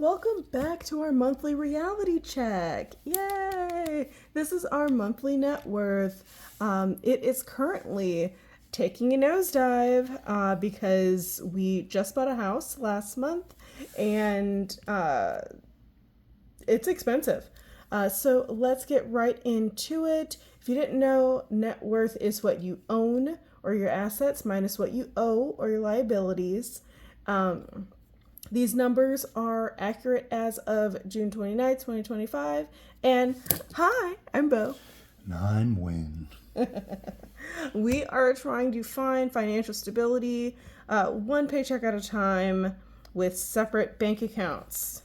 Welcome back to our monthly reality check. Yay! This is our monthly net worth. It is currently taking a nosedive because we just bought a house last month and it's expensive. So let's get right into it. If you didn't know, net worth is what you own or your assets minus what you owe or your liabilities. These numbers are accurate as of June 29th, 2025. And hi, I'm Bo. And I'm Win. We are trying to find financial stability one paycheck at a time with separate bank accounts,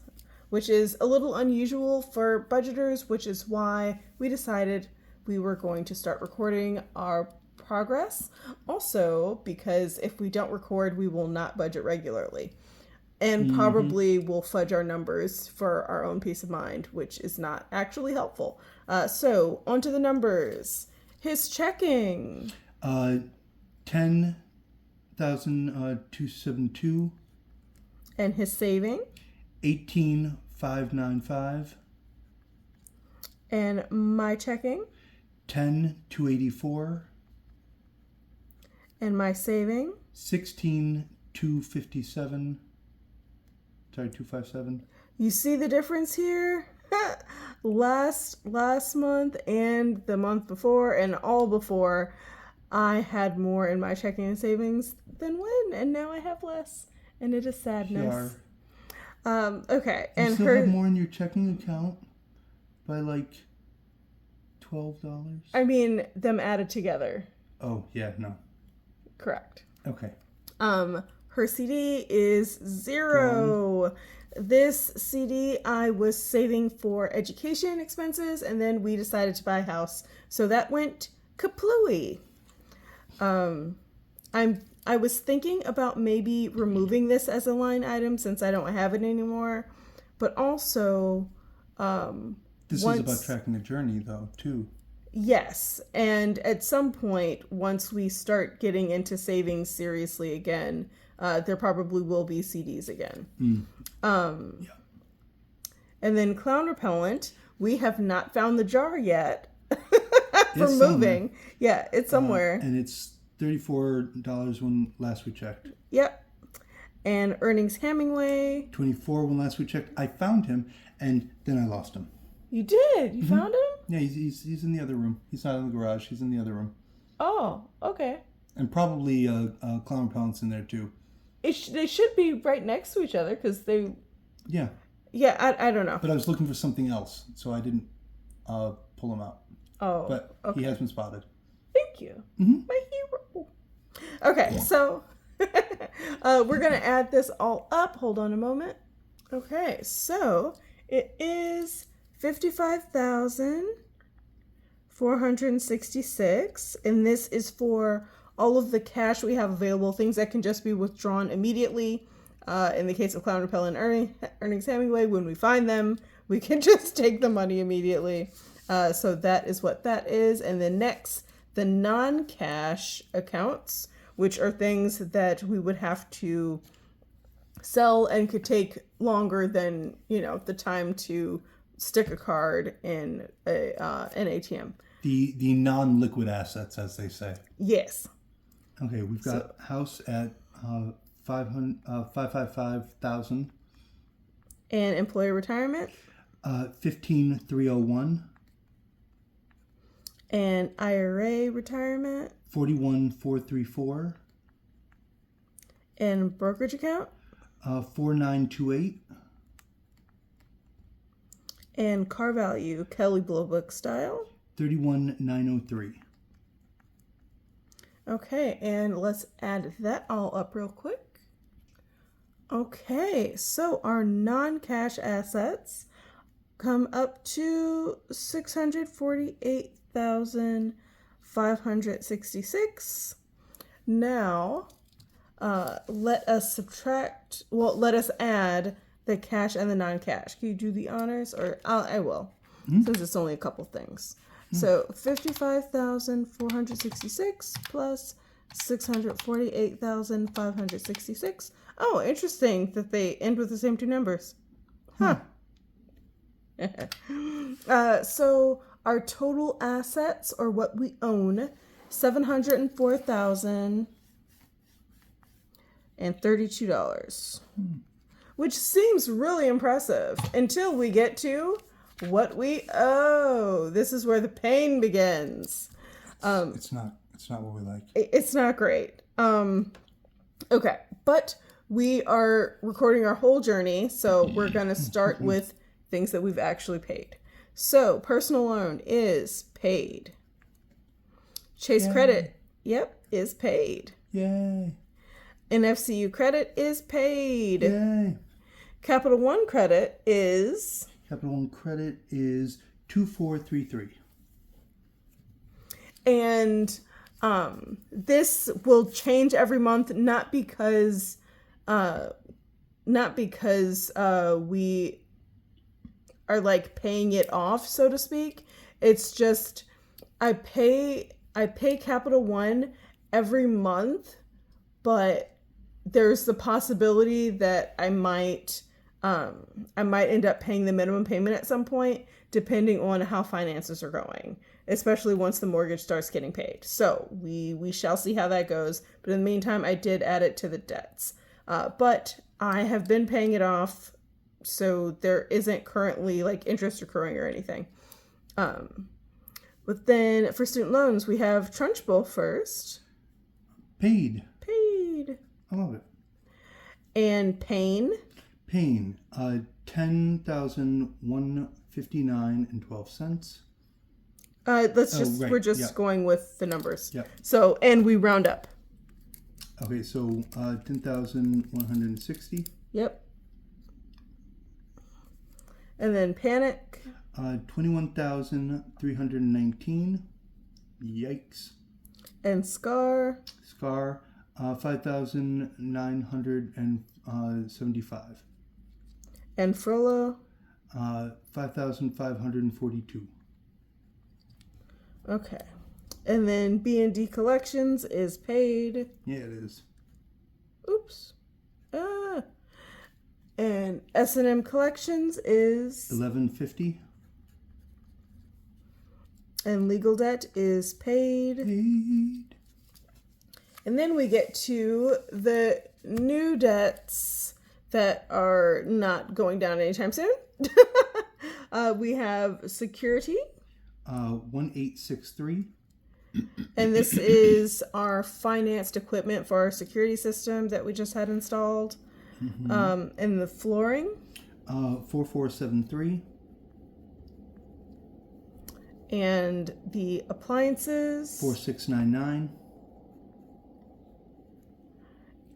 which is a little unusual for budgeters, which is why we decided we were going to start recording our progress. Also, because if we don't record, we will not budget regularly. And probably will fudge our numbers for our own peace of mind, which is not actually helpful. So, on to the numbers. His checking. 10,272. And his saving. 18,595. And my checking. 10,284. And my saving. 16,257. Sorry, 257. You see the difference here? last month and the month before and all before, I had more in my checking and savings than Win, and now I have less, and it is sadness. Sure. Okay, You and still her. have more in your checking account by like $12. I mean, them added together. Oh yeah, no. Correct. Okay. Her CD is 0. This CD I was saving for education expenses, and then we decided to buy a house, so that went kaplooey. I was thinking about maybe removing this as a line item since I don't have it anymore, but also This is about tracking the journey, though, too. Yes, and at some point, once we start getting into savings seriously again, there probably will be CDs again. And then clown repellent, we have not found the jar yet for moving. Somewhere. Yeah, it's somewhere. And it's $34 when last we checked. Yep. And Earnings Hemingway. 24 when last we checked. I found him, and then I lost him. You did? You found him? Yeah, he's in the other room. He's not in the garage. He's in the other room. Oh, okay. And probably clown repellent's in there too. They should be right next to each other because they... Yeah. Yeah, I don't know. But I was looking for something else, so I didn't pull him out. Oh, But okay. he has been spotted. Thank you. My hero. Okay, so we're going to add this all up. Hold on a moment. Okay, so it is 55,466, and this is for all of the cash we have available, things that can just be withdrawn immediately. In the case of Clown Repellent and Earnings Hemingway, when we find them, we can just take the money immediately. So that is what that is. And then next, the non-cash accounts, which are things that we would have to sell and could take longer than, the time to stick a card in an ATM. The non-liquid assets, as they say. Yes. Okay, we've got house at 555,000. And employee retirement. 15,301. And IRA retirement. 41,434. And brokerage account. 4,928. And car value, Kelly Blue Book style. 31,903. Okay, and let's add that all up real quick. Okay, so our non-cash assets come up to 648,566. Now, let us add the cash and the non-cash. Can you do the honors? Or I will, since it's only a couple things. So 55,466 plus 648,566. Oh, interesting that they end with the same two numbers. So our total assets, or what we own, $704,032, which seems really impressive until we get to what we owe. This is where the pain begins. It's not what we like. It's not great. Okay, but we are recording our whole journey, so we're going to start with things that we've actually paid. So, personal loan is paid. Chase credit, is paid. Yay. NFCU credit is paid. Yay. Capital One credit is... Capital One credit is 2433. And this will change every month, not because we are like paying it off, so to speak. It's just I pay Capital One every month, but there's the possibility that I might end up paying the minimum payment at some point, depending on how finances are going, especially once the mortgage starts getting paid. So we shall see how that goes. But in the meantime, I did add it to the debts. But I have been paying it off, so there isn't currently like interest accruing or anything. But then for student loans, we have Trunchbull first. Paid. I love it. And Payne. $10,159.12. We're just going with the numbers. Yep. So, and we round up. Okay, so 10,160. Yep. And then Panic. 21,319. Yikes. And Scar. 5,975. And Frollo. 5,542. Okay. And then B&D Collections is paid. Yeah, it is. Oops. And S&M Collections is... 1150. And Legal Debt is paid. And then we get to the new debts that are not going down anytime soon. We have Security. 1863. And this is our financed equipment for our security system that we just had installed. And the flooring. 4473. And the appliances. 4699.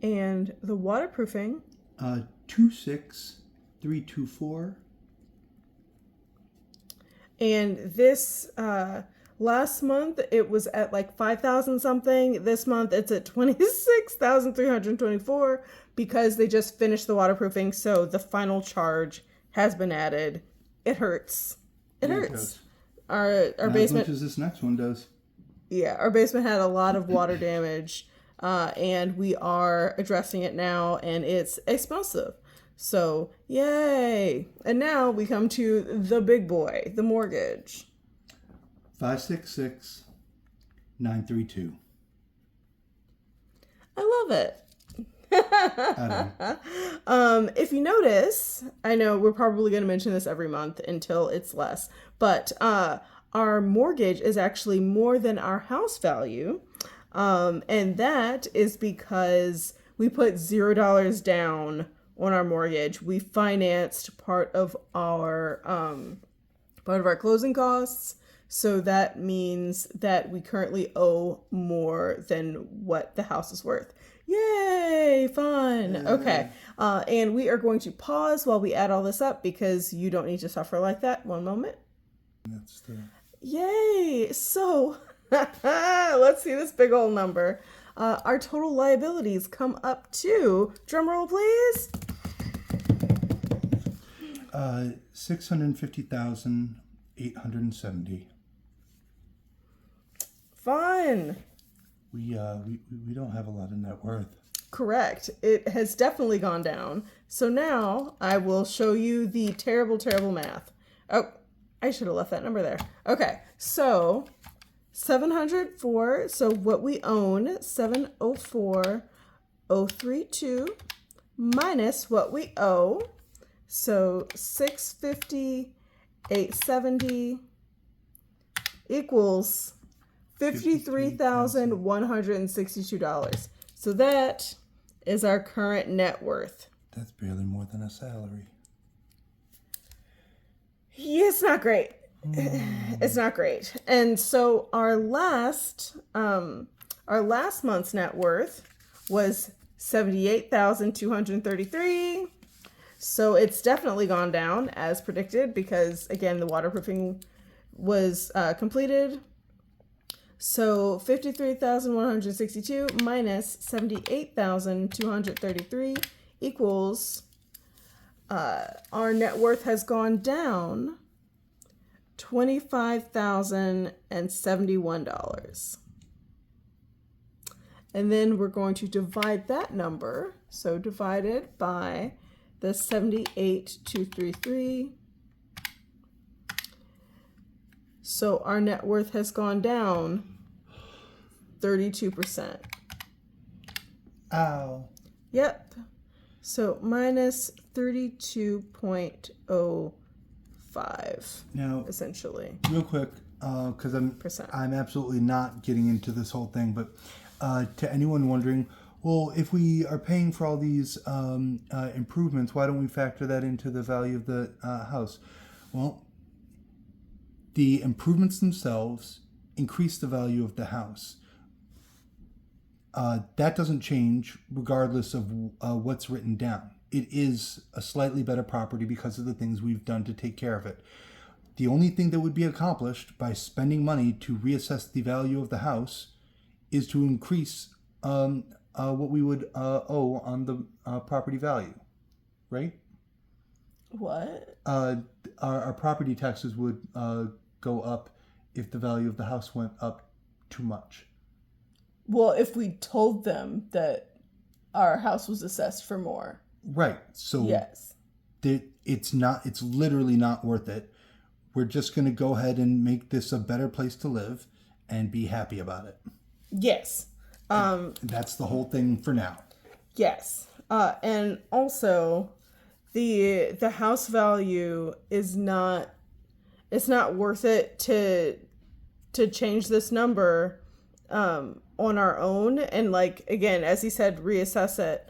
And the waterproofing. 26324. And this last month it was at like 5,000 something. This month it's at 26,324 because they just finished the waterproofing, so the final charge has been added. It hurts. It hurts. Our Not basement, as much as this next one does. Yeah, our basement had a lot of water damage, and we are addressing it now, and it's expensive. So, yay! And now we come to the big boy, the mortgage. 566,932. I love it. I If you notice, I know we're probably going to mention this every month until it's less, but our mortgage is actually more than our house value. And that is because we put $0 down on our mortgage. We financed part of our closing costs. So that means that we currently owe more than what the house is worth. Yay, fun. Okay. And we are going to pause while we add all this up because you don't need to suffer like that. One moment. That's the... Yay. So let's see this big old number. Our total liabilities come up to, drum roll please, 650,870. Fun. We don't have a lot of net worth. Correct. It has definitely gone down. So now I will show you the terrible, terrible math. Oh, I should have left that number there. Okay, so 704. So what we own, 704,032 minus what we owe. So 650, 870 equals $53,162. So that is our current net worth. That's barely more than a salary. Yeah, it's not great. It's not great. And so our last month's net worth was 78,233. So it's definitely gone down as predicted because again the waterproofing was completed. So 53,162 minus 78,233 equals our net worth has gone down $25,071. And then we're going to divide that number. So divided by the 78,233. So our net worth has gone down 32%. Ow. Yep. So minus 32.05. Now, essentially. real quick, because Percent. I'm absolutely not getting into this whole thing, but to anyone wondering, well, if we are paying for all these improvements, why don't we factor that into the value of the house? Well, the improvements themselves increase the value of the house. That doesn't change regardless of what's written down. It is a slightly better property because of the things we've done to take care of it. The only thing that would be accomplished by spending money to reassess the value of the house is to increase what we would owe on the property value, right? What? Our property taxes would go up if the value of the house went up too much. Well, if we told them that our house was assessed for more. Right. So yes. It's literally not worth it. We're just going to go ahead and make this a better place to live and be happy about it. Yes. That's the whole thing for now. Yes. And also the house value is not, it's not worth it to change this number on our own and, like, again, as he said, reassess it.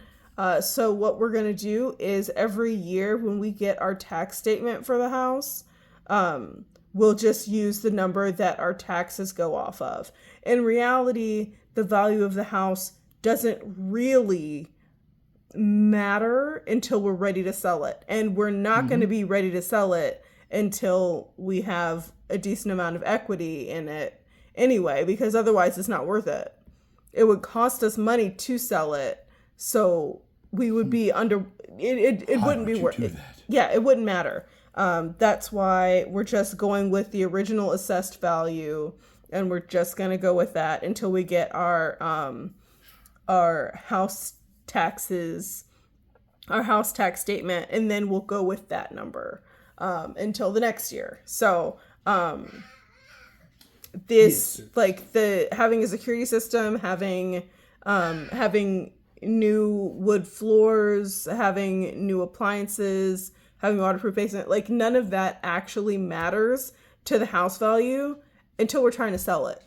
So what we're going to do is every year when we get our tax statement for the house, we'll just use the number that our taxes go off of. In reality, the value of the house doesn't really matter until we're ready to sell it. And we're not going to be ready to sell it until we have a decent amount of equity in it anyway, because otherwise it's not worth it. It would cost us money to sell it. So we would be under, it wouldn't be worth it. Yeah, it wouldn't matter. That's why we're just going with the original assessed value, and we're just going to go with that until we get our house taxes, our house tax statement, and then we'll go with that number until the next year. So this, like, the having a security system, having new wood floors, having new appliances, having waterproof basement, like, none of that actually matters to the house value until we're trying to sell it.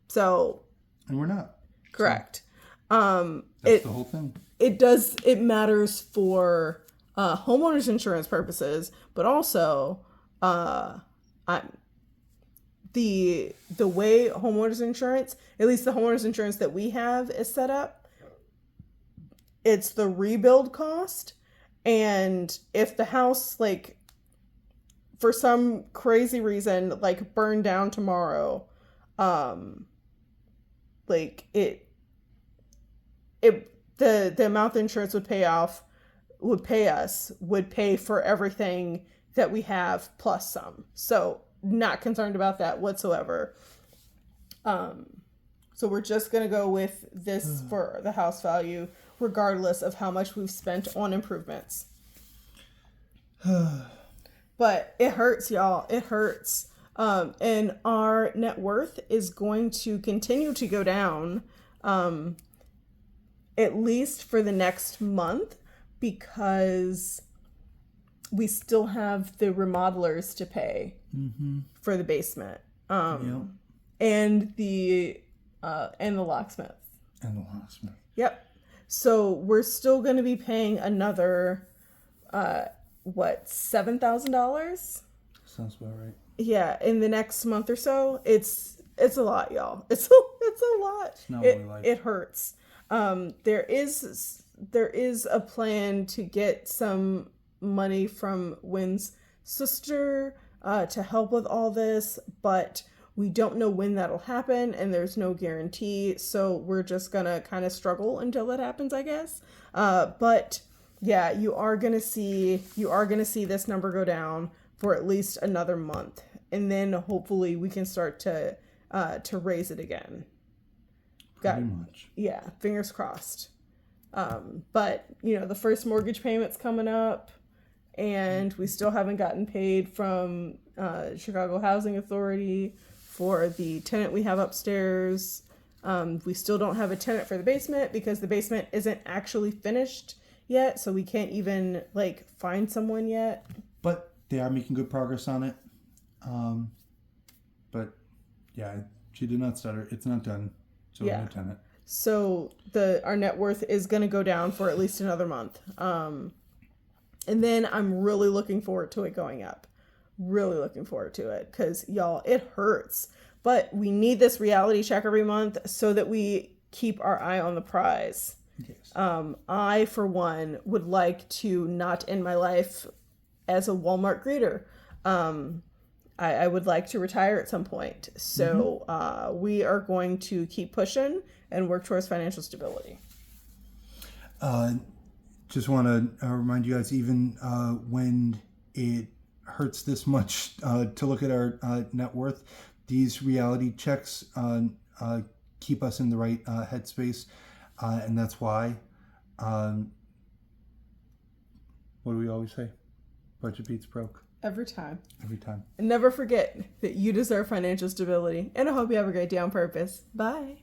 So, and we're not. Correct. That's the whole thing. It matters for homeowners insurance purposes, but also the way homeowners insurance, at least the homeowners insurance that we have, is set up, it's the rebuild cost. And if the house, like, for some crazy reason, like, burned down tomorrow, like, the amount the insurance would pay for everything that we have plus some. So not concerned about that whatsoever. So we're just going to go with this for the house value. regardless of how much we've spent on improvements. But it hurts, y'all. It hurts. And our net worth is going to continue to go down, at least for the next month, because we still have the remodelers to pay for the basement, and the locksmith. And the locksmith. Yep. So we're still going to be paying another, $7,000? Sounds about right. Yeah, in the next month or so. It's a lot, y'all. It's a lot. It's not what we like. It hurts. There is a plan to get some money from Wynn's sister to help with all this, but we don't know when that'll happen, and there's no guarantee. So we're just gonna kind of struggle until that happens, I guess. But yeah, you are gonna see this number go down for at least another month, and then hopefully we can start to raise it again. Pretty much. Yeah, fingers crossed. But the first mortgage payment's coming up, and we still haven't gotten paid from Chicago Housing Authority for the tenant we have upstairs. We still don't have a tenant for the basement because the basement isn't actually finished yet, so we can't even find someone yet. But they are making good progress on it. But yeah, she did not stutter. It's not done. So Yeah. no tenant. So our net worth is going to go down for at least another month. And then I'm really looking forward to it going up. Really looking forward to it because, y'all, it hurts. But we need this reality check every month so that we keep our eye on the prize. Yes. I, for one, would like to not end my life as a Walmart greeter. I would like to retire at some point. So we are going to keep pushing and work towards financial stability. Just want to remind you guys, even when it hurts this much to look at our net worth, these reality checks keep us in the right headspace. And that's why, what do we always say? Budget beats broke. Every time. Every time. And never forget that you deserve financial stability. And I hope you have a great day on purpose. Bye.